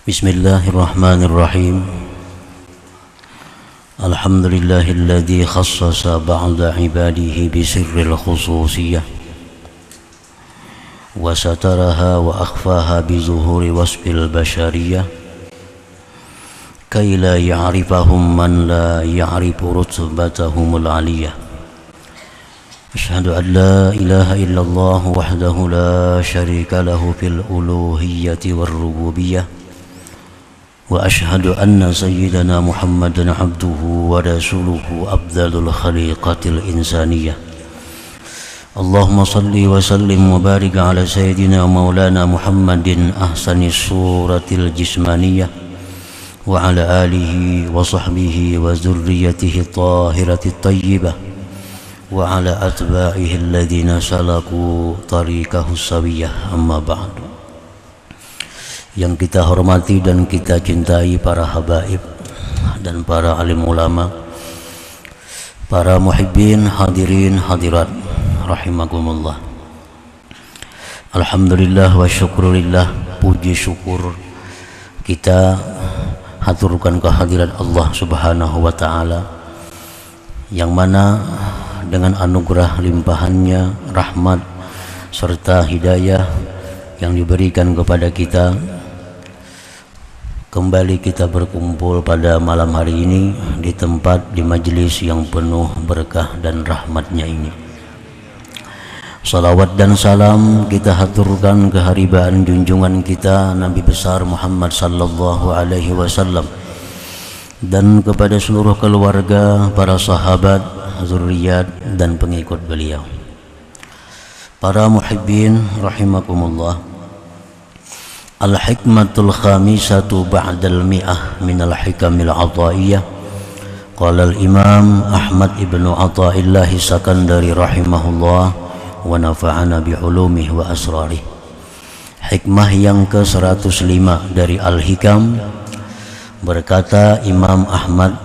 Bismillahirrahmanirrahim. Alhamdulillahilladzi khassasa ba'da ibadihi bisirril khususiyah wa sataraha wa akhfaha bizuhuri wasfil bashariyah kay la ya'rifahum man la ya'rifu rutbatahumul aliyah. Asyhadu an la ilaha illallah wahdahu la syarika lahu fil uluhiyyati war rububiyyah wa ashhadu anna sayyidana Muhammadan abduhu wa rasuluhu afdalul khaliqatil insaniyah. Allahumma salli wa sallim wa barik ala sayyidina maulana Muhammadin ahsanis suratil jismaniyah wa ala alihi wa sahbihi wa zurriyatihi tahiratit tayyibah wa ala atba'ihi alladhina salaku tariqahu sawiyah. Amma ba'du. Yang kita hormati dan kita cintai para habaib dan para alim ulama, para muhibbin, hadirin, hadirat rahimakumullah. Alhamdulillah wa syukurillah, puji syukur kita haturkan kehadirat Allah subhanahu wa ta'ala, yang mana dengan anugerah limpahannya, rahmat serta hidayah yang diberikan kepada kita, kembali kita berkumpul pada malam hari ini di tempat, di majelis yang penuh berkah dan rahmatnya ini. Salawat dan salam kita haturkan keharibaan junjungan kita Nabi besar Muhammad sallallahu alaihi wasallam, dan kepada seluruh keluarga, para sahabat, zuriat dan pengikut beliau. Para muhibbin rahimakumullah. Al-hikmatul khamisatu ba'dal mi'ah minal hikamil ataiyah. Qala al-imam Ahmad ibnu Atha'illahi Sakandari rahimahullah wa nafa'ana bi'ulumihi wa asrarih. Hikmah yang ke-105 dari Al-Hikam, berkata Imam Ahmad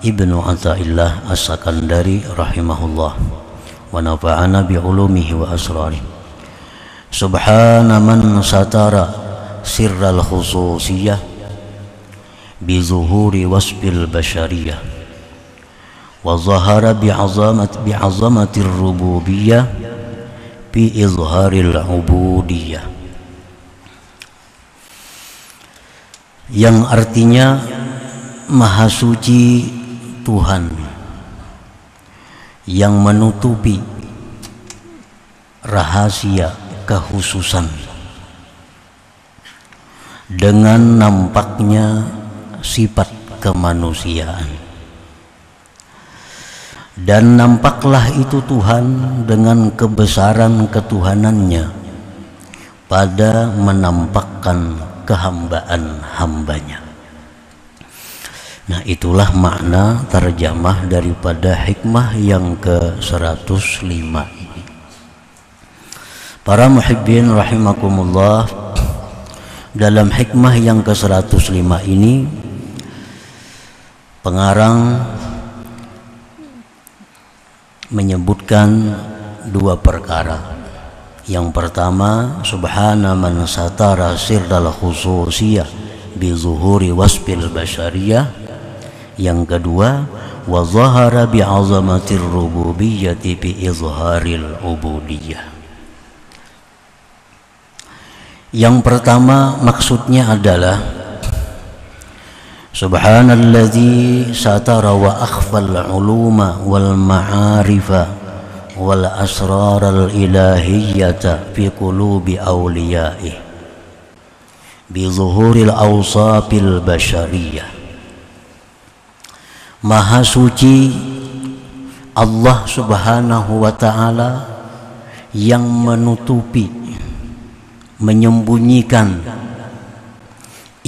ibnu Atha'illah As-Sakandari rahimahullah wa nafa'ana bi'ulumihi wa asrarih. Subhana man satara sirral khususiyah bizuhuri wasfil bashariyah wa zahara bi'azamatir rububiyyah bi izharil ubudiyah, yang artinya maha suci Tuhan yang menutupi rahasia kekhususan dengan nampaknya sifat kemanusiaan, dan nampaklah itu Tuhan dengan kebesaran ketuhanannya pada menampakkan kehambaan hambanya. Nah, itulah makna terjemah daripada hikmah yang ke-105 ini. Para muhibbin rahimakumullah, dalam hikmah yang ke-105 ini pengarang menyebutkan dua perkara. Yang pertama, subhana man satara sirral khususiyah bi zuhuri wasfil bashariyah. Yang kedua, wa zahara bi azamatir rububiyyati bi izharil ubudiyah. Yang pertama maksudnya adalah subhanalladzi satara wa akhfal uluma wal ma'arifa wal asraral ilahiyyata fi qulubi awliyaih bi zuhuril awsafil bashariyah. Maha suci Allah subhanahu wa ta'ala yang menutupi, menyembunyikan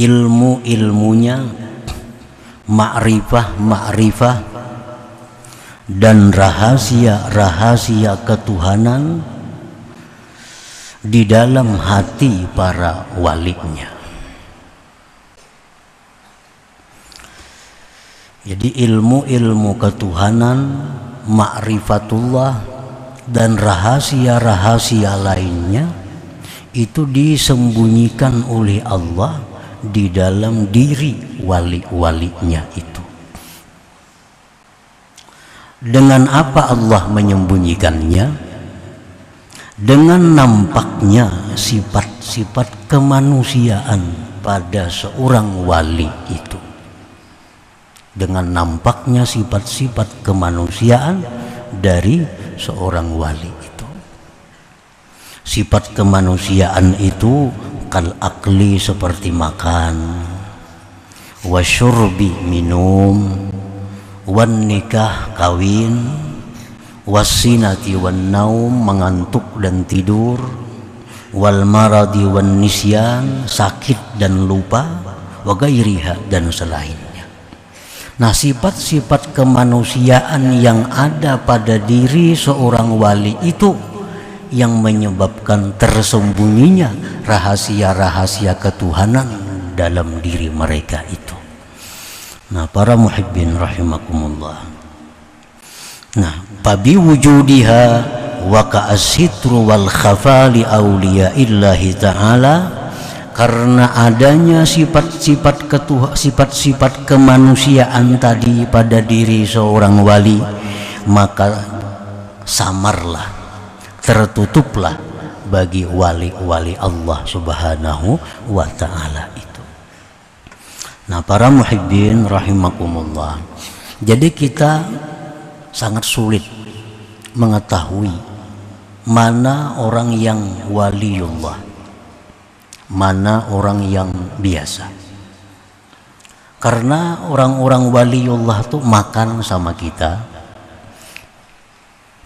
ilmu-ilmunya, ma'rifah dan rahasia-rahasia ketuhanan di dalam hati para walinya. Jadi ilmu-ilmu ketuhanan, ma'rifatullah dan rahasia-rahasia lainnya itu disembunyikan oleh Allah di dalam diri wali-walinya itu. Dengan apa Allah menyembunyikannya? Dengan nampaknya sifat-sifat kemanusiaan pada seorang wali itu. Dengan nampaknya sifat-sifat kemanusiaan dari seorang wali itu. Sifat kemanusiaan itu kal akli seperti makan, wasyurbi minum, wan nikah kawin, wasinati wan naum mengantuk dan tidur, wal maradi wan nisyan sakit dan lupa, wa gairiha dan selainnya. Nah, sifat-sifat kemanusiaan yang ada pada diri seorang wali itu yang menyebabkan tersembunyinya rahasia-rahasia ketuhanan dalam diri mereka itu. Nah, para muhibbin rahimakumullah. Nah, fabi wujudiha wa ka'as-sitru wal khafa li awliyaillahi ta'ala, karena adanya sifat-sifat kemanusiaan tadi pada diri seorang wali, maka samarlah, tertutuplah bagi wali-wali Allah Subhanahu wa ta'ala itu. Nah, para muhibbin rahimakumullah, jadi kita sangat sulit mengetahui mana orang yang waliullah, mana orang yang biasa. Karena orang-orang waliullah tuh makan sama kita,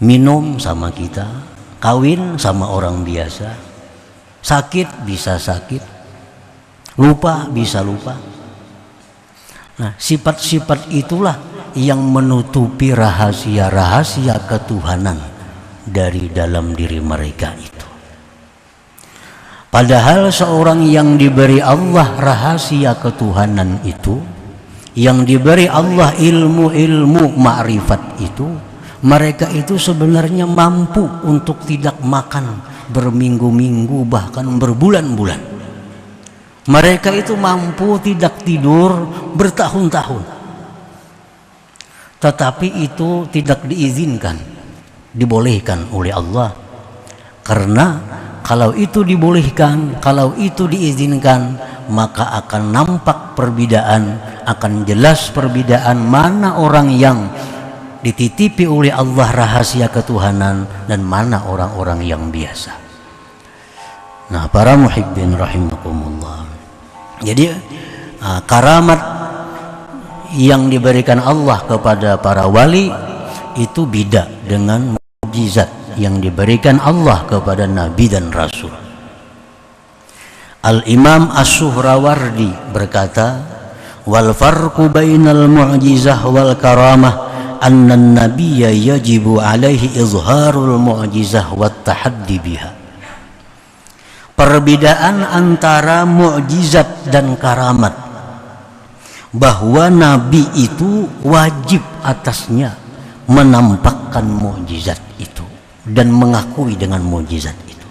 minum sama kita, kawin sama orang biasa, sakit bisa sakit, lupa bisa lupa. Nah, sifat-sifat itulah yang menutupi rahasia-rahasia ketuhanan dari dalam diri mereka itu. Padahal seorang yang diberi Allah rahasia ketuhanan itu, yang diberi Allah ilmu-ilmu ma'rifat itu, mereka itu sebenarnya mampu untuk tidak makan berminggu-minggu bahkan berbulan-bulan. Mereka itu mampu tidak tidur bertahun-tahun. Tetapi itu tidak diizinkan, dibolehkan oleh Allah. Karena kalau itu dibolehkan, kalau itu diizinkan, maka akan nampak perbedaan, akan jelas perbedaan mana orang yang dititipi oleh Allah rahasia ketuhanan dan mana orang-orang yang biasa. Nah, para muhibbin rahimakumullah, jadi karamat yang diberikan Allah kepada para wali itu beda dengan mukjizat yang diberikan Allah kepada nabi dan rasul. Al-Imam As-Suhrawardi berkata, wal farqu bainal mu'jizah wal karamah anna an-nabiyya yajibu alaihi izharul mu'jizah wat tahaddi biha. Perbedaan antara mukjizat dan karamat, bahwa nabi itu wajib atasnya menampakkan mukjizat itu dan mengakui dengan mukjizat itu.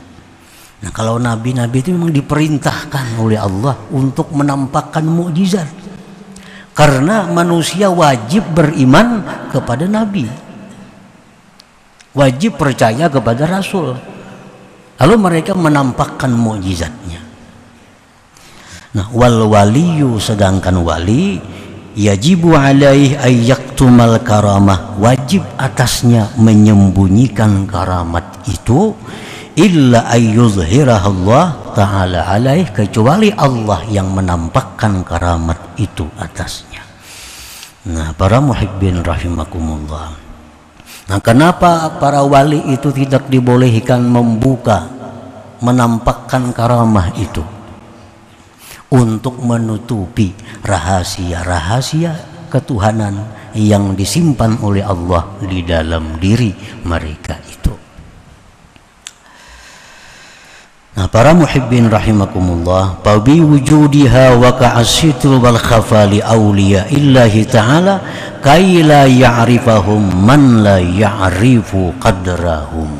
Nah, kalau nabi-nabi itu memang diperintahkan oleh Allah untuk menampakkan mukjizat, karena manusia wajib beriman kepada nabi, wajib percaya kepada rasul, lalu mereka menampakkan mukjizatnya. Nah, wal waliyu, sedangkan wali, yajibu alaihi ayyaktumal karamah, wajib atasnya menyembunyikan karamat itu, illa ayyuzhirah Allah ta'ala alaih, kecuali Allah yang menampakkan karamat itu atasnya. Nah, para muhibbin rahimakumullah, nah, kenapa para wali itu tidak dibolehkan membuka, menampakkan karamah itu? Untuk menutupi rahasia-rahasia ketuhanan yang disimpan oleh Allah di dalam diri mereka itu. Nah, para muhibbin rahimakumullah, fabi wujudiha wa ka'as-sitru wal khafa li awliya illahi ta'ala kay la ya'rifahum man la ya'rifu qadrahum.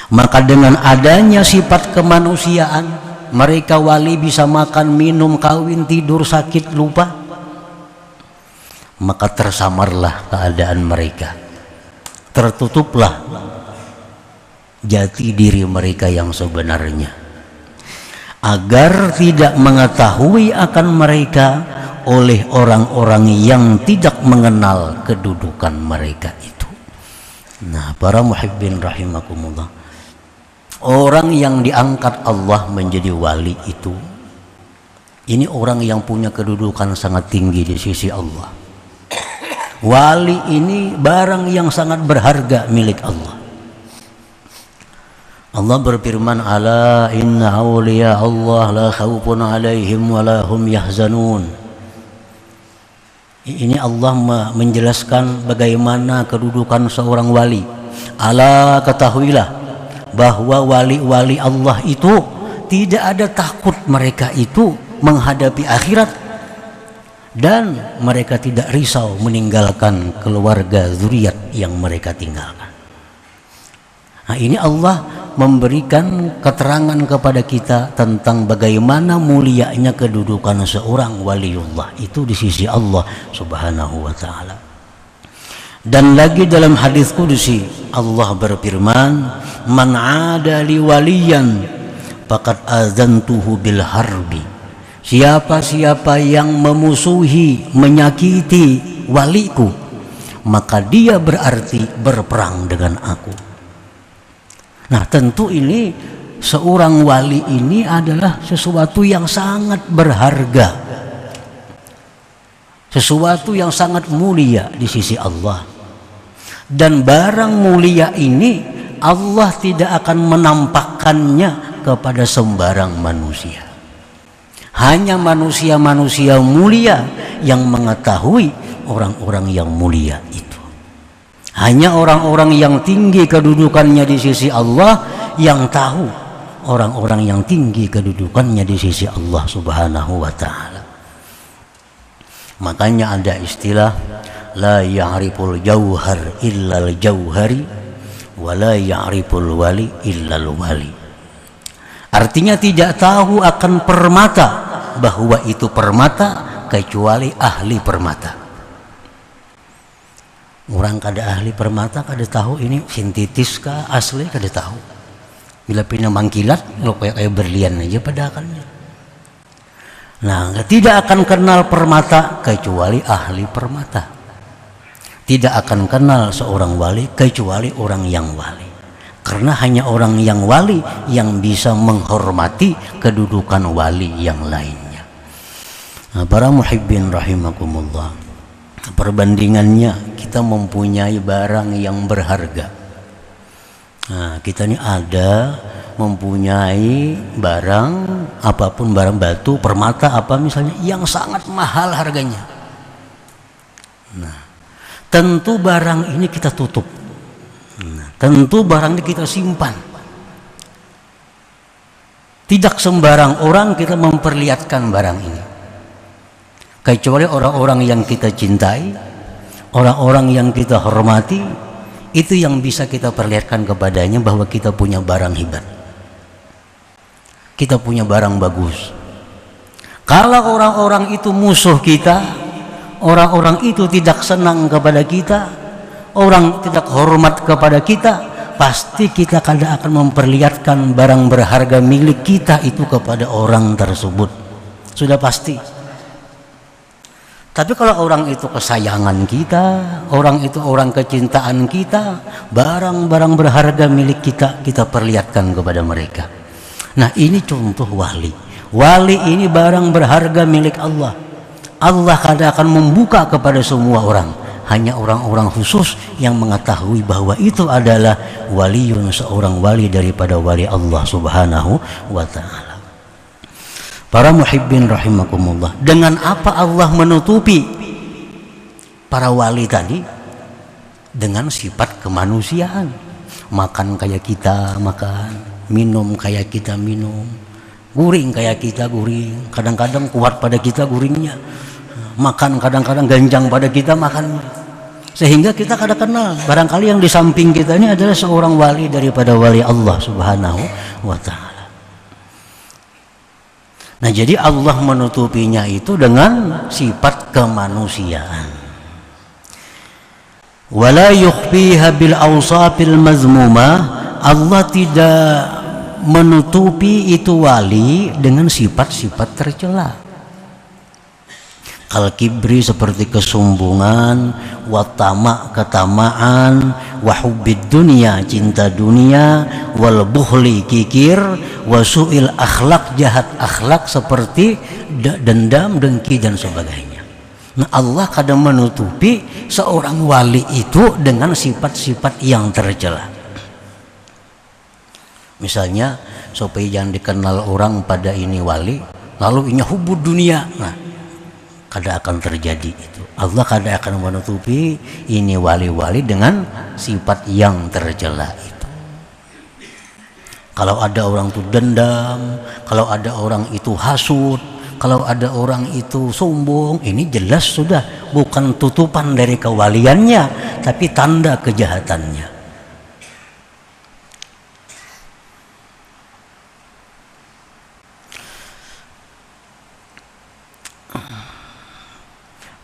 Maka dengan adanya sifat kemanusiaan mereka wali bisa makan, minum, kawin, tidur, sakit, lupa, maka tersamarlah keadaan mereka, tertutuplah jati diri mereka yang sebenarnya, agar tidak mengetahui akan mereka oleh orang-orang yang tidak mengenal kedudukan mereka itu. Nah, para muhibbin rahimakumullah, orang yang diangkat Allah menjadi wali itu, ini orang yang punya kedudukan sangat tinggi di sisi Allah. Wali ini barang yang sangat berharga milik Allah. Allah berfirman, ala inna awliya Allah la khawfun alaihim wa la hum yahzanun. Ini Allah menjelaskan bagaimana kedudukan seorang wali. Ala, ketahuilah bahwa wali-wali Allah itu tidak ada takut mereka itu menghadapi akhirat, dan mereka tidak risau meninggalkan keluarga zuriat yang mereka tinggalkan. Nah, ini Allah memberikan keterangan kepada kita tentang bagaimana mulianya kedudukan seorang waliullah itu di sisi Allah Subhanahu wa ta'ala. Dan lagi dalam hadis qudsi Allah berfirman, man 'ada li waliyan faqad azantuhu bil harbi. Siapa-siapa yang memusuhi, menyakiti waliku, maka dia berarti berperang dengan aku. Nah, tentu ini seorang wali ini adalah sesuatu yang sangat berharga, sesuatu yang sangat mulia di sisi Allah. Dan barang mulia ini Allah tidak akan menampakkannya kepada sembarang manusia. Hanya manusia-manusia mulia yang mengetahui orang-orang yang mulia itu. Hanya orang-orang yang tinggi kedudukannya di sisi Allah yang tahu orang-orang yang tinggi kedudukannya di sisi Allah Subhanahu wa ta'ala. Makanya ada istilah la ya'riful jauhar illal jauhari wa la ya'riful wali illal wali. Artinya tidak tahu akan permata bahwa itu permata kecuali ahli permata. Orang kada ahli permata kada tahu ini sintetis kah asli, kada tahu. Bila pindah mangkilat lo kayak berlian aja pada akalnya. Nah, tidak akan kenal permata kecuali ahli permata. Tidak akan kenal seorang wali kecuali orang yang wali. Karena hanya orang yang wali yang bisa menghormati kedudukan wali yang lainnya. Nah, para muhibbin rahimakumullah, perbandingannya kita mempunyai barang yang berharga. Nah, kita ini ada mempunyai barang apapun, barang batu, permata apa misalnya yang sangat mahal harganya. Nah, tentu barang ini kita tutup. Nah, tentu barang ini kita simpan. Tidak sembarang orang kita memperlihatkan barang ini, kecuali orang-orang yang kita cintai, orang-orang yang kita hormati, itu yang bisa kita perlihatkan kepadanya bahwa kita punya barang hebat, kita punya barang bagus. Kalau orang-orang itu musuh kita, orang-orang itu tidak senang kepada kita, orang tidak hormat kepada kita, pasti kita kada akan memperlihatkan barang berharga milik kita itu kepada orang tersebut. Sudah pasti. Tapi kalau orang itu kesayangan kita, orang itu orang kecintaan kita, barang-barang berharga milik kita, kita perlihatkan kepada mereka. Nah, ini contoh wali. Wali ini barang berharga milik Allah. Allah kada akan membuka kepada semua orang. Hanya orang-orang khusus yang mengetahui bahwa itu adalah waliyun, seorang wali daripada wali Allah Subhanahu wa ta'ala. Para muhibbin rahimakumullah, dengan apa Allah menutupi para wali tadi? Dengan sifat kemanusiaan. Makan kayak kita makan, minum kayak kita minum, guring kayak kita guring. Kadang-kadang kuat pada kita guringnya, makan kadang-kadang ganjang pada kita makan. Sehingga kita kada kenal barangkali yang di samping kita ini adalah seorang wali daripada wali Allah Subhanahu wa ta'ala. Nah, jadi Allah menutupinya itu dengan sifat kemanusiaan. Wala yukhfiha bil awsafil mazmumah, Allah tidak menutupi itu wali dengan sifat-sifat tercela. Kal kibri seperti kesombongan, watama ketamaan, wahubbid dunia cinta dunia, wal bukhli kikir, wasuil akhlak jahat akhlak seperti dendam, dengki dan sebagainya. Nah, Allah kadang menutupi seorang wali itu dengan sifat-sifat yang tercela. Misalnya supaya jangan dikenal orang pada ini wali, lalu inya hubud dunia. Nah, kada akan terjadi itu. Allah kada akan menutupi ini wali-wali dengan sifat yang tercela itu. Kalau ada orang itu dendam, kalau ada orang itu hasud, kalau ada orang itu sombong, ini jelas sudah bukan tutupan dari kewaliannya, tapi tanda kejahatannya.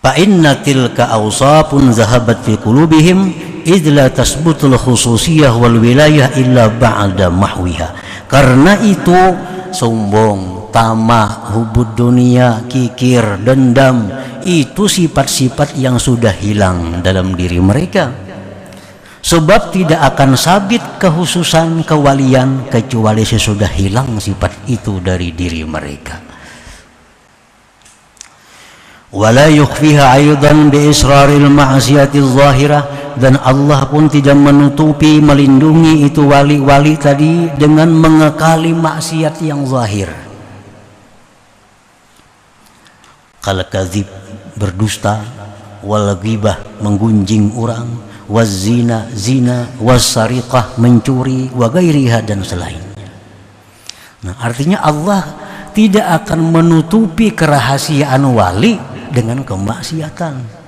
Fa inna tilka awsafun zahabat fi qulubihim idh la tasbutul khususiyah wal wilayah illa ba'da mahwiha. Karena itu sombong, tamak, hubud dunia, kikir, dendam, itu sifat-sifat yang sudah hilang dalam diri mereka. Sebab tidak akan sabit kehususan kewalian kecuali sesudah hilang sifat itu dari diri mereka. Wala yukhfiha aidan bi israril ma'siyatiz zahirah, dan Allah pun tidak menutupi melindungi itu wali-wali tadi dengan mengekali maksiat yang zahir. Kal kadzib berdusta, wal ghibah menggunjing orang, waz zina zina, was sariqah mencuri, wa ghairiha dan selainnya. Nah, artinya Allah tidak akan menutupi kerahasiaan wali dengan kemaksiatan.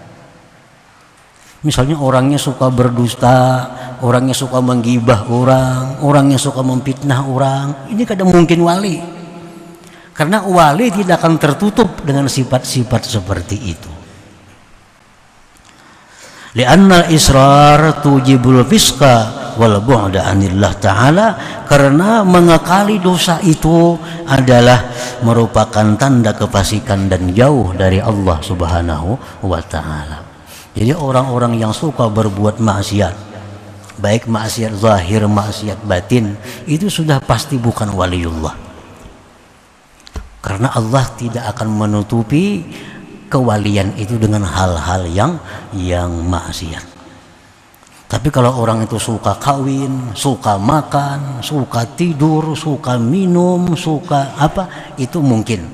Misalnya orangnya suka berdusta, orangnya suka menggibah orang, orangnya suka memfitnah orang, ini kadang mungkin wali. Karena wali tidak akan tertutup dengan sifat-sifat seperti itu. Li'anna al-israr tujibul fisqa wal bu'da anillah ta'ala, karena mengekali dosa itu adalah merupakan tanda kefasikan dan jauh dari Allah Subhanahu wa ta'ala. Jadi orang-orang yang suka berbuat maksiat, baik maksiat zahir, maksiat batin, itu sudah pasti bukan waliullah. Karena Allah tidak akan menutupi kewalian itu dengan hal-hal yang maksiat. Tapi kalau orang itu suka kawin, suka makan, suka tidur, suka minum, suka apa, itu mungkin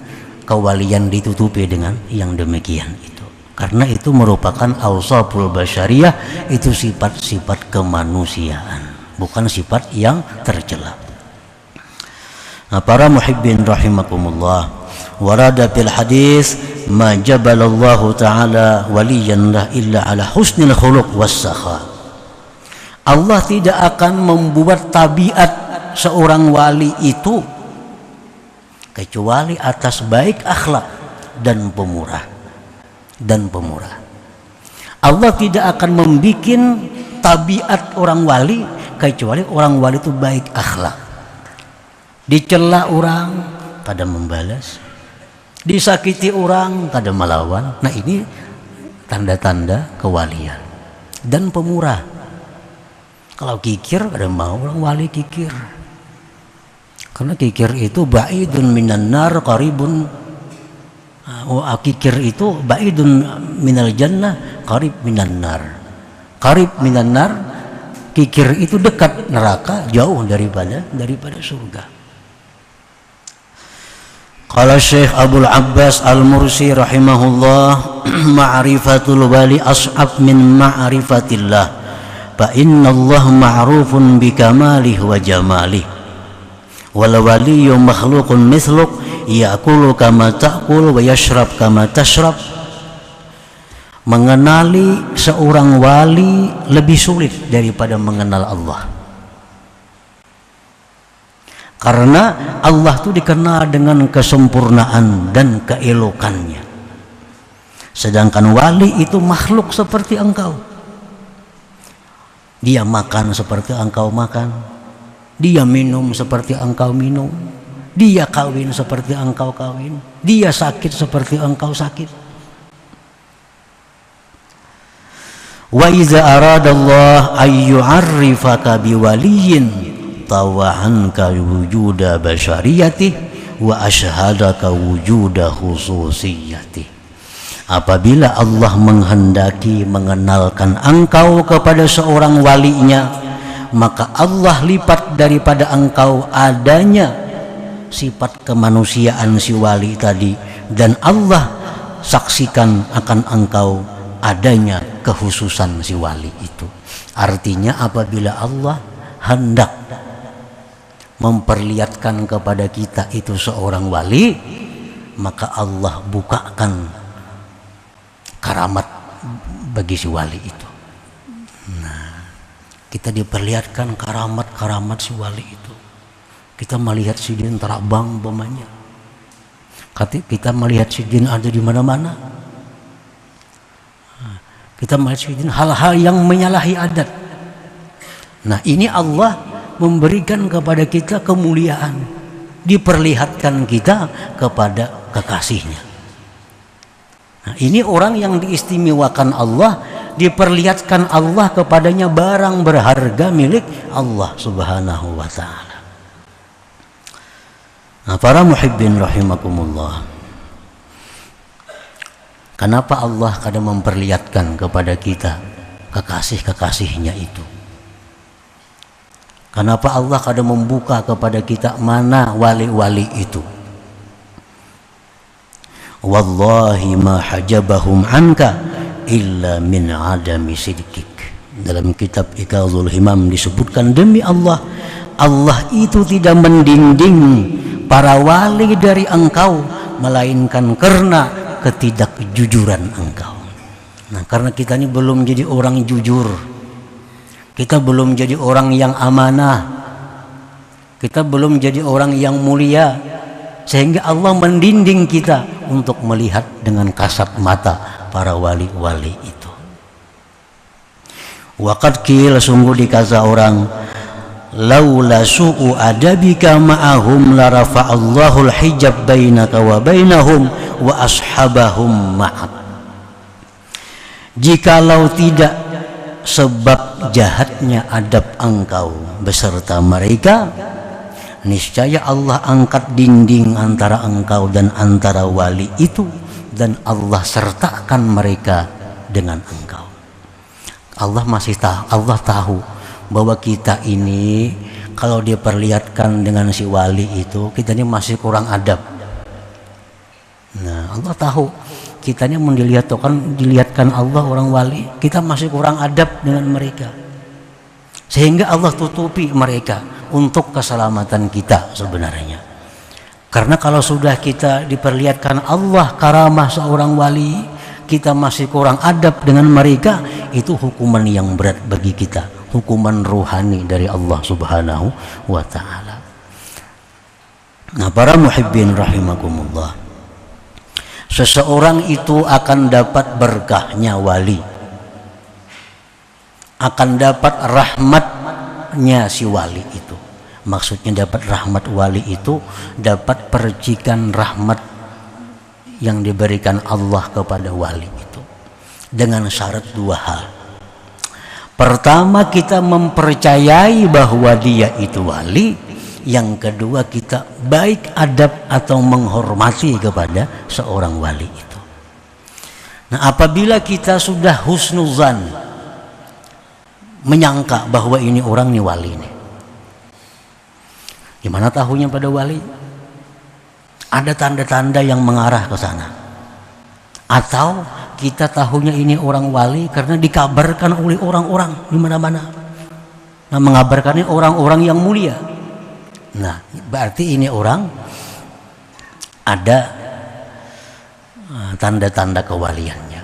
kewalian ditutupi dengan yang demikian itu. Karena itu merupakan awsaful basyariyah, itu sifat-sifat kemanusiaan, bukan sifat yang tercela. Nah, para muhibbin rahimakumullah, warada fil hadis ma jabalallahu ta'ala waliyan lah illa ala husnil khuluq was sakha. Allah tidak akan membuat tabiat seorang wali itu kecuali atas baik akhlak dan pemurah. Allah tidak akan membuat tabiat orang wali kecuali orang wali itu baik akhlak. Dicela orang kada membalas, disakiti orang kada melawan. Nah, ini tanda-tanda kewalian dan pemurah. Kalau kikir ada mau orang wali kikir, karena kikir itu ba'idun minan nar qaribun, kikir itu ba'idun minal jannah qarib minan nar. Qarib minan nar, kikir itu dekat neraka, jauh daripada surga. Qala Syekh Abdul Abbas Al-Mursi rahimahullah, ma'rifatul wali as'ab min ma'rifatillah. Fa inna Allah ma'rufun bi kamalihi wa jamalihi wal waliyyu makhluqun mithluk ya'kulu kama ta'kul wa yashrab kama tashrab. Mengenali seorang wali lebih sulit daripada mengenal Allah, Karena Allah itu dikenal dengan kesempurnaan dan keelokannya. Sedangkan wali itu makhluk seperti engkau. Dia makan seperti engkau makan, dia minum seperti engkau minum, dia kawin seperti engkau kawin, dia sakit seperti engkau sakit. Wa iza aradallah ayyu'arrifaka biwaliyin tawa'anka wujuda basyariyatih wa ashhadaka wujuda khususiyatih. Apabila Allah menghendaki mengenalkan engkau kepada seorang walinya, maka Allah lipat daripada engkau adanya sifat kemanusiaan si wali tadi, dan Allah saksikan akan engkau adanya kekhususan si wali itu. Artinya apabila Allah hendak memperlihatkan kepada kita itu seorang wali, maka Allah bukakan karamat bagi si wali itu. Nah, kita diperlihatkan karamat-karamat si wali itu. Kita melihat si jin terbang umpamanya. Kita melihat si jin ada di mana-mana. Kita melihat si jin hal-hal yang menyalahi adat. Nah, ini Allah memberikan kepada kita kemuliaan, diperlihatkan kita kepada kekasihnya. Nah, ini orang yang diistimewakan Allah, diperlihatkan Allah kepadanya barang berharga milik Allah Subhanahu wa ta'ala. Nah, para muhibbin rahimakumullah, kenapa Allah kadang memperlihatkan kepada kita kekasih-kekasihnya itu? Kenapa Allah kadang membuka kepada kita mana wali-wali itu? Wallahi ma hajabahum anka illa min adami sidqik. Dalam kitab Iqazul Himam disebutkan, demi Allah, Allah itu tidak mendinding para wali dari engkau melainkan karena ketidakjujuran engkau. Nah, karena kita ini belum jadi orang jujur, kita belum jadi orang yang amanah, kita belum jadi orang yang mulia, sehingga Allah mendinding kita untuk melihat dengan kasat mata para wali-wali itu. Waqad qila, sungguh dikata orang, laula su'u adabika ma'ahum la rafa'allahu al-hijab bainaka wa bainahum wa ashabahum ma'ak. Jikalau tidak sebab jahatnya adab engkau beserta mereka, niscaya Allah angkat dinding antara engkau dan antara wali itu, dan Allah sertakan mereka dengan engkau. Allah masih tahu, Allah tahu bahwa kita ini kalau diperlihatkan dengan si wali itu, kita ini masih kurang adab. Nah, Allah tahu kita ini dilihatkan Allah orang wali, kita masih kurang adab dengan mereka, sehingga Allah tutupi mereka untuk keselamatan kita sebenarnya. Karena kalau sudah kita diperlihatkan Allah karamah seorang wali, kita masih kurang adab dengan mereka, itu hukuman yang berat bagi kita, hukuman ruhani dari Allah Subhanahu wa ta'ala. Nah, para muhibbin rahimakumullah, seseorang itu akan dapat berkahnya wali, akan dapat rahmatnya si wali itu. Maksudnya dapat rahmat wali itu, dapat percikan rahmat yang diberikan Allah kepada wali itu, dengan syarat dua hal. Pertama, kita mempercayai bahwa dia itu wali. Yang kedua, kita baik adab atau menghormati kepada seorang wali itu. Nah, apabila kita sudah husnuzan, menyangka bahwa ini orang ini wali nih, gimana tahunya pada wali? Ada tanda-tanda yang mengarah ke sana. Atau kita tahunya ini orang wali karena dikabarkan oleh orang-orang di mana-mana. Nah, mengabarkannya orang-orang yang mulia. Nah, berarti ini orang ada tanda-tanda kewaliannya.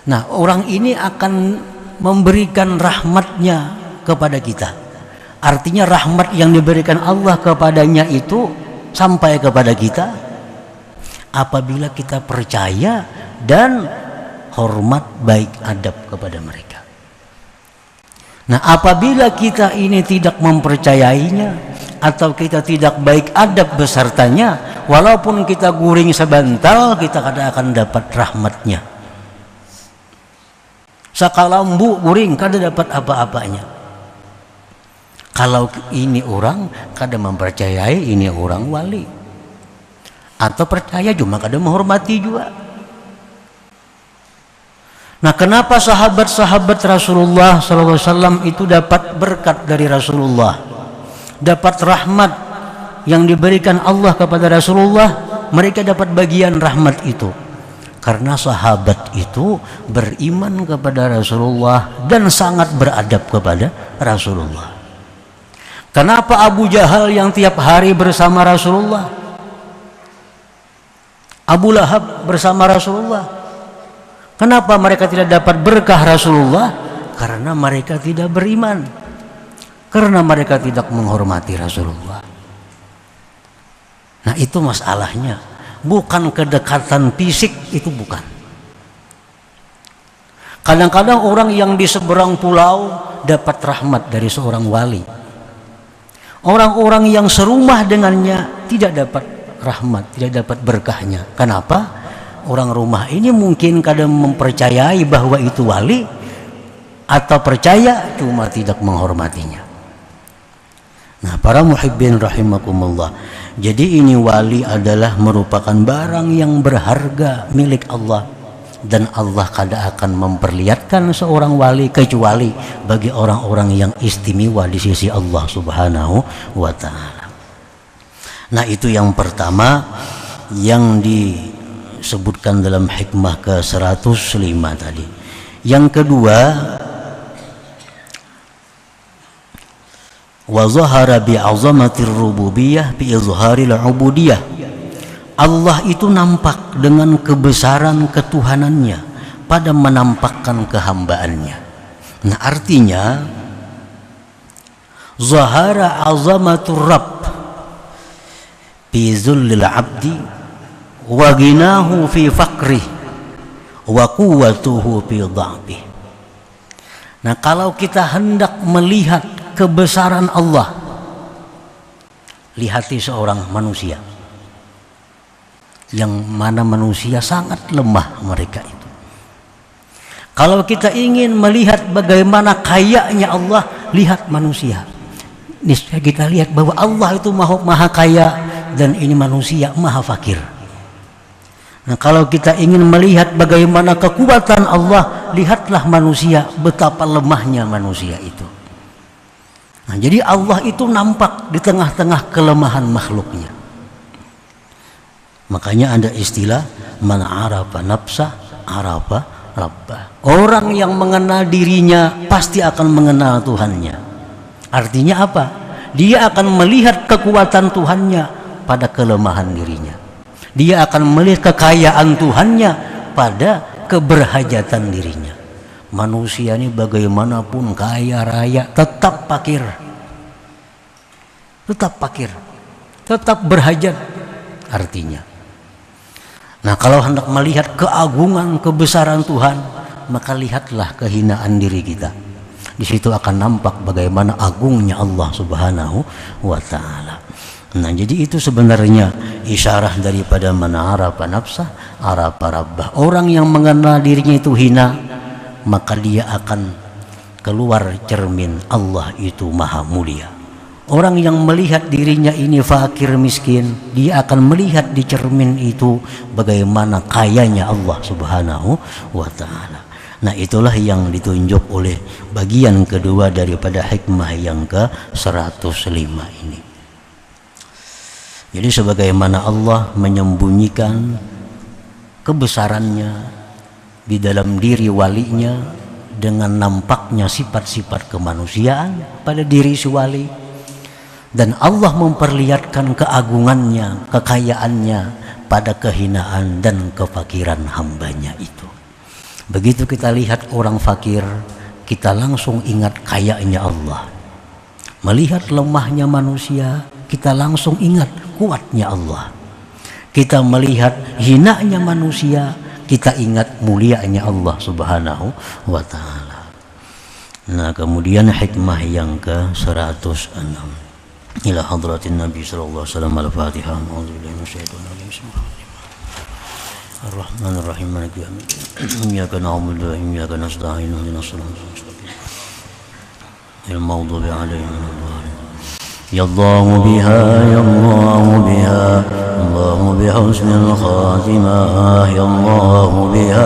Nah, orang ini akan memberikan rahmatnya kepada kita, Artinya rahmat yang diberikan Allah kepadanya itu sampai kepada kita apabila kita percaya dan hormat baik adab kepada mereka. Nah, apabila kita ini tidak mempercayainya atau kita tidak baik adab besertanya, walaupun kita guring sebentar, kita kada akan dapat rahmatnya. Sakalambu guring kada dapat apa-apanya. Kalau ini orang kada mempercayai ini orang wali, atau percaya cuma kada menghormati juga. Nah, kenapa sahabat-sahabat Rasulullah SAW itu dapat berkat dari Rasulullah, dapat rahmat yang diberikan Allah kepada Rasulullah, mereka dapat bagian rahmat itu karena sahabat itu beriman kepada Rasulullah dan sangat beradab kepada Rasulullah. Kenapa Abu Jahal yang tiap hari bersama Rasulullah, Abu Lahab bersama Rasulullah, kenapa mereka tidak dapat berkah Rasulullah? Karena mereka tidak beriman, karena mereka tidak menghormati Rasulullah. Nah, itu masalahnya, bukan kedekatan fisik, itu bukan. Kadang-kadang orang yang di seberang pulau dapat rahmat dari seorang wali, orang-orang yang serumah dengannya tidak dapat rahmat, tidak dapat berkahnya. Kenapa? Orang rumah ini mungkin kadang mempercayai bahwa itu wali, atau percaya cuma tidak menghormatinya. Nah, para muhibbin rahimakumullah, jadi ini wali adalah merupakan barang yang berharga milik Allah, dan Allah kada akan memperlihatkan seorang wali kecuali bagi orang-orang yang istimewa di sisi Allah Subhanahu wa ta'ala. Nah, itu yang pertama yang disebutkan dalam hikmah ke-105 tadi. Yang kedua, wa zahara bi 'azamatir rububiyah bi izharil 'ubudiyah. Allah itu nampak dengan kebesaran ketuhanannya pada menampakkan kehambaannya. Nah, artinya zahara 'azamatur rabb fi zullil 'abdi wa ginahu fi faqrih wa quwwatuhu fi dha'fih. Nah, kalau kita hendak melihat kebesaran Allah, lihati seorang manusia yang mana manusia sangat lemah mereka itu. Kalau kita ingin melihat bagaimana kayanya Allah, lihat manusia. Niscaya kita lihat bahwa Allah itu maha kaya dan ini manusia maha fakir. Nah, kalau kita ingin melihat bagaimana kekuatan Allah, lihatlah manusia, betapa lemahnya manusia itu. Nah, jadi Allah itu nampak di tengah-tengah kelemahan makhluknya. Makanya ada istilah man arafa nafsah arafa rabbah. Orang yang mengenal dirinya pasti akan mengenal Tuhannya. Artinya apa? Dia akan melihat kekuatan Tuhannya pada kelemahan dirinya. Dia akan melihat kekayaan Tuhannya pada keberhajatan dirinya. Manusia ini bagaimanapun kaya raya tetap fakir, tetap berhajat artinya. Nah, kalau hendak melihat keagungan kebesaran Tuhan, maka lihatlah kehinaan diri kita. Di situ akan nampak bagaimana agungnya Allah Subhanahu wa ta'ala. Nah, jadi itu sebenarnya isyarah daripada man arafa nafsah arafa rabbah. Orang yang mengenal dirinya itu hina, maka dia akan keluar cermin Allah itu maha mulia. Orang yang melihat dirinya ini fakir miskin, dia akan melihat di cermin itu bagaimana kayanya Allah Subhanahu wa ta'ala. Nah, itulah yang ditunjuk oleh bagian kedua daripada hikmah yang ke-105 ini. Jadi sebagaimana Allah menyembunyikan kebesarannya di dalam diri walinya dengan nampaknya sifat-sifat kemanusiaan pada diri si wali, dan Allah memperlihatkan keagungannya, kekayaannya pada kehinaan dan kefakiran hambanya itu. Begitu kita lihat orang fakir, kita langsung ingat kayanya Allah. Melihat lemahnya manusia, kita langsung ingat kuatnya Allah. Kita melihat hinanya manusia, kita ingat mulianya Allah Subhanahu wa ta'ala. Nah, kemudian hikmah yang ke-106. Ila hadratin Nabi sallallahu alaihi wasallam. Al-Fatihah. A'udzubillahi minasyaitonir rajim. Ar-Rahmanir-Rahim. Maliki yaumiddin. Iyyaka na'budu wa iyyaka nasta'in. Ihdinas siratal mustaqim. Al-maghdubi 'alaihim waladdallin. Ya Allah biha, ya Allah biha, Allah bihusnil khatimah. Ya Allah biha,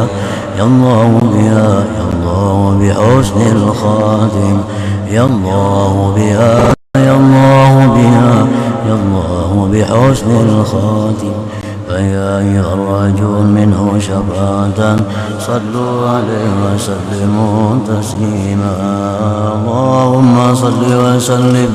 ya Allah biha, ya Allah bihusnil khatimah. Ya Allah biha, ya Allah biha, ya Allah bihusnil khatimah. فيا أيها الرجل منه شفاعة صلوا عليه وسلموا تسليما. اللهم صل وسلم